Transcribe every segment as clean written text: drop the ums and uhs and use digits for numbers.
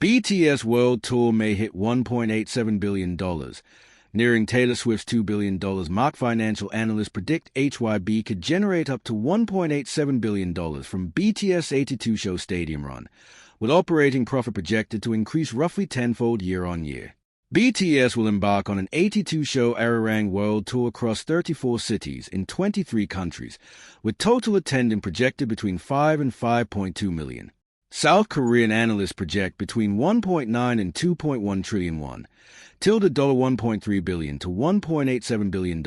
BTS World Tour may hit $1.87 billion, nearing Taylor Swift's $2 billion mark. Financial analysts predict HYBE could generate up to $1.87 billion from BTS' 82-show stadium run, with operating profit projected to increase roughly tenfold year-on-year. BTS will embark on an 82-show Arirang World Tour across 34 cities in 23 countries, with total attendance projected between 5 and 5.2 million. South Korean analysts project between 1.9 and 2.1 trillion won, $1.3 billion to $1.87 billion,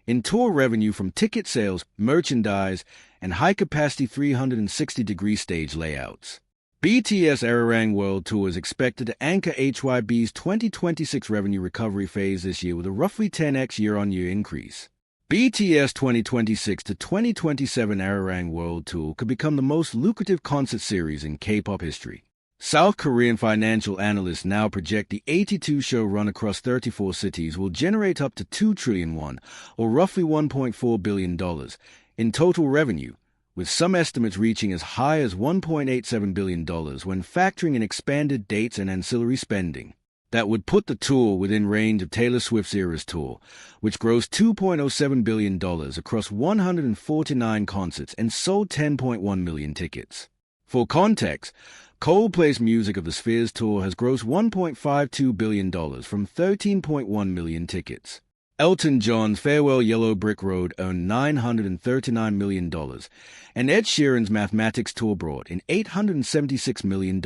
in tour revenue from ticket sales, merchandise, and high-capacity 360-degree stage layouts. BTS Arirang World Tour is expected to anchor HYBE's 2026 revenue recovery phase this year with a roughly 10x year-on-year increase. BTS 2026 to 2027 Arirang World Tour could become the most lucrative concert series in K-pop history. South Korean financial analysts now project the 82-show run across 34 cities will generate up to 2 trillion won, or roughly $1.4 billion, in total revenue, with some estimates reaching as high as $1.87 billion when factoring in expanded dates and ancillary spending. That would put the tour within range of Taylor Swift's Eras Tour, which grossed $2.07 billion across 149 concerts and sold 10.1 million tickets. For context, Coldplay's Music of the Spheres tour has grossed $1.52 billion from 13.1 million tickets. Elton John's Farewell Yellow Brick Road earned $939 million, and Ed Sheeran's Mathematics tour brought in $876 million.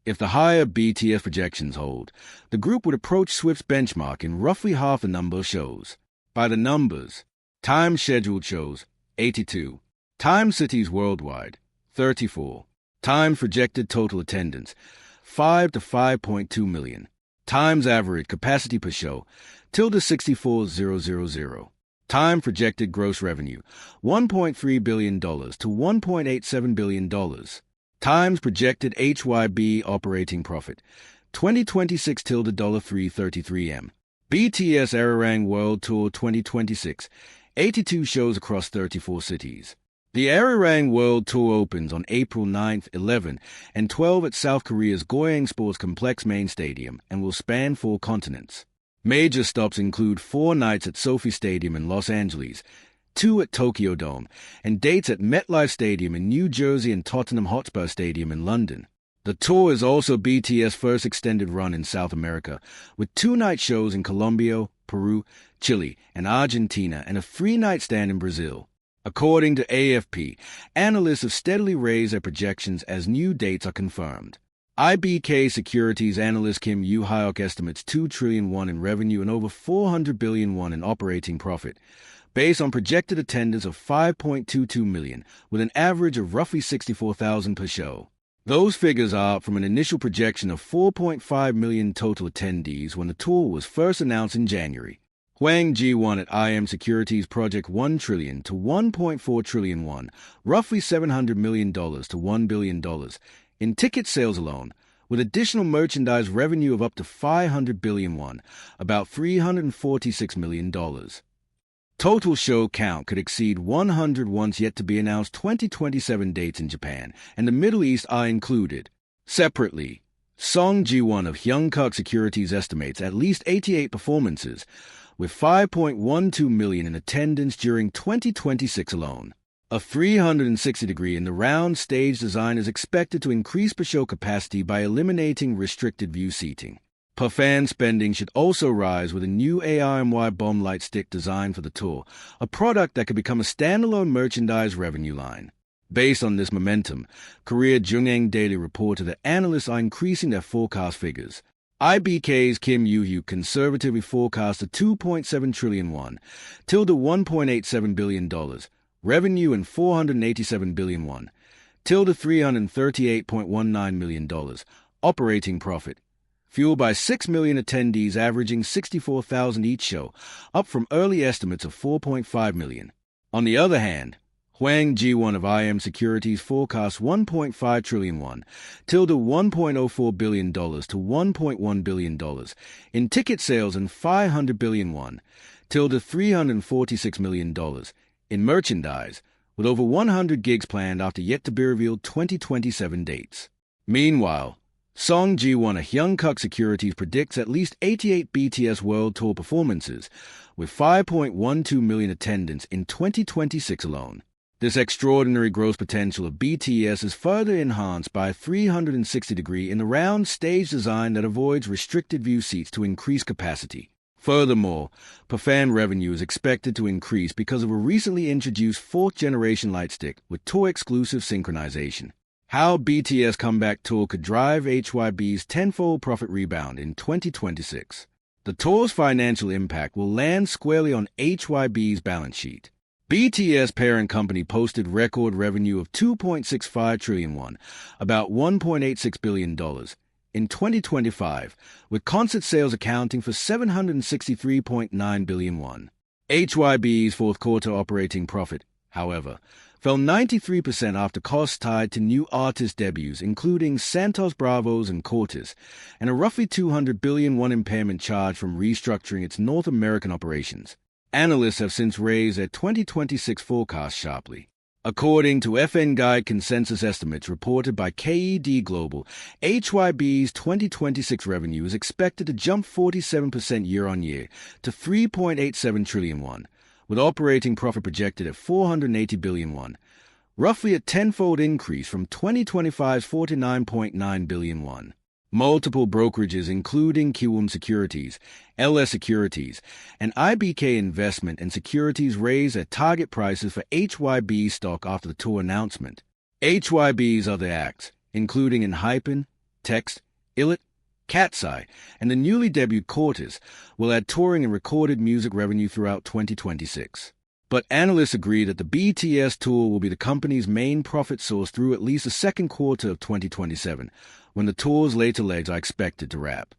If the higher BTS projections hold, the group would approach Swift's benchmark in roughly half the number of shows. By the numbers: time scheduled shows, 82. Time cities worldwide, 34. Times projected total attendance, 5 to 5.2 million. Times average capacity per show, 64,000. Time projected gross revenue, $1.3 billion to $1.87 billion. Times projected HYBE operating profit, 2026 $333 M. BTS Arirang World Tour 2026, 82 shows across 34 cities. The Arirang World Tour opens on April 9th, 11, and 12 at South Korea's Goyang Sports Complex main stadium and will span 4 continents. Major stops include 4 nights at Sophie Stadium in Los Angeles, 2 at Tokyo Dome, and dates at MetLife Stadium in New Jersey and Tottenham Hotspur Stadium in London. The tour is also BTS' first extended run in South America, with 2-night shows in Colombia, Peru, Chile, and Argentina, and a 3-night stand in Brazil. According to AFP, analysts have steadily raised their projections as new dates are confirmed. IBK Securities analyst Kim Yoo-hyuk estimates 2 trillion won in revenue and over 400 billion won in operating profit, based on projected attendance of 5.22 million, with an average of roughly 64,000 per show. Those figures are up from an initial projection of 4.5 million total attendees when the tour was first announced in January. Hwang Ji-won at IM Securities project 1 trillion to 1.4 trillion won, roughly $700 million to $1 billion, in ticket sales alone, with additional merchandise revenue of up to 500 billion won, about $346 million. Total show count could exceed 100 once yet to be announced 2027 dates in Japan, and the Middle East are included. Separately, Song Ji-won of Hyungkook Securities estimates at least 88 performances, with 5.12 million in attendance during 2026 alone. A 360-degree in the round stage design is expected to increase per show capacity by eliminating restricted view seating. Per fan spending should also rise with a new ARMY bomb light stick design for the tour, a product that could become a standalone merchandise revenue line. Based on this momentum, Korea Jungang Daily reported that analysts are increasing their forecast figures. IBK's Kim Yoo-hyuk conservatively forecast a 2.7 trillion won, $1.87 billion, revenue and 487 billion won, $338.19 million, operating profit, fueled by 6 million attendees averaging 64,000 each show, up from early estimates of 4.5 million. On the other hand, Hwang Ji-won of IM Securities forecasts 1.5 trillion won, $1.04 billion to $1.1 billion, in ticket sales and 500 billion won, $346 million, in merchandise, with over 100 gigs planned after yet-to-be-revealed 2027 dates. Meanwhile, Song Ji-won of Hyungkook Securities predicts at least 88 BTS World Tour performances, with 5.12 million attendants in 2026 alone. This extraordinary growth potential of BTS is further enhanced by a 360-degree in the round stage design that avoids restricted view seats to increase capacity. Furthermore, per fan revenue is expected to increase because of a recently introduced fourth-generation lightstick with tour-exclusive synchronization. How BTS Comeback Tour could drive HYBE's tenfold profit rebound in 2026. The tour's financial impact will land squarely on HYBE's balance sheet. BTS parent company posted record revenue of 2.65 trillion won, about $1.86 billion, in 2025, with concert sales accounting for 763.9 billion won. HYBE's fourth quarter operating profit, however, fell 93% after costs tied to new artist debuts, including Santos Bravos and Cortez, and a roughly 200 billion won impairment charge from restructuring its North American operations. Analysts have since raised their 2026 forecast sharply. According to FN Guide consensus estimates reported by KED Global, HYBE's 2026 revenue is expected to jump 47% year-on-year to 3.87 trillion won, with operating profit projected at 480 billion won, roughly a tenfold increase from 2025's 49.9 billion won. Multiple brokerages including Kiwoom Securities, LS Securities, and IBK Investment and Securities raised their target prices for HYBE stock after the tour announcement. HYBE's other acts, including HYBE, Text, Illit, Cat's Eye, and the newly debuted Cortez, will add touring and recorded music revenue throughout 2026. But analysts agree that the BTS tour will be the company's main profit source through at least the second quarter of 2027, when the tour's later legs are expected to wrap.